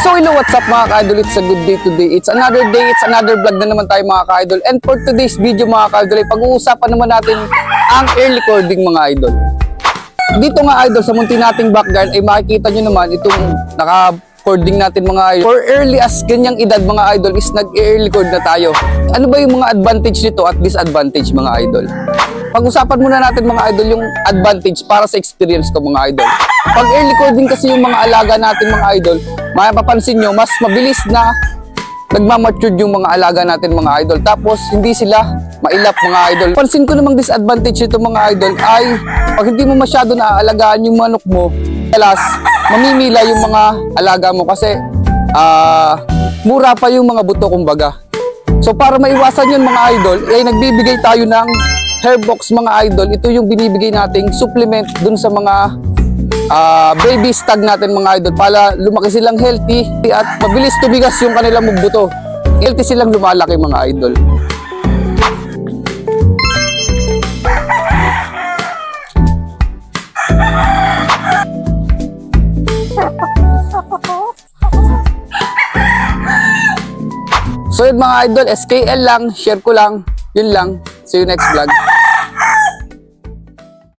So hello, what's up mga ka-idol? It's a good day today. It's another day, it's another vlog na naman tayo mga ka-idol. And for today's video mga ka-idol, ay pag-uusapan naman natin ang early cording mga idol. Dito nga idol, sa munti nating backyard ay makikita nyo naman itong naka-cording natin mga idol. For early as ganyang edad mga idol is nag-early cord na tayo. Ano ba yung mga advantage nito at disadvantage mga idol? Pag-usapan muna natin mga idol yung advantage para sa experience ko mga idol. Pag early cording kasi yung mga alaga natin mga idol, mapapansin nyo mas mabilis na nagmamature yung mga alaga natin mga idol. Tapos hindi sila mailap mga idol. Pansin ko namang disadvantage nito mga idol ay pag hindi mo masyado naaalagaan yung manok mo, alas mamimila yung mga alaga mo kasi mura pa yung mga buto kumbaga. So para maiwasan yun mga idol, ay nagbibigay tayo ng Hairbox mga idol. Ito yung binibigay nating supplement dun sa mga baby stag natin mga idol para lumaki silang healthy at mabilis tumigas yung kanilang buto. Healthy silang lumalaki mga idol. So yun mga idol, SKL lang, share ko lang, yun lang. See you next vlog.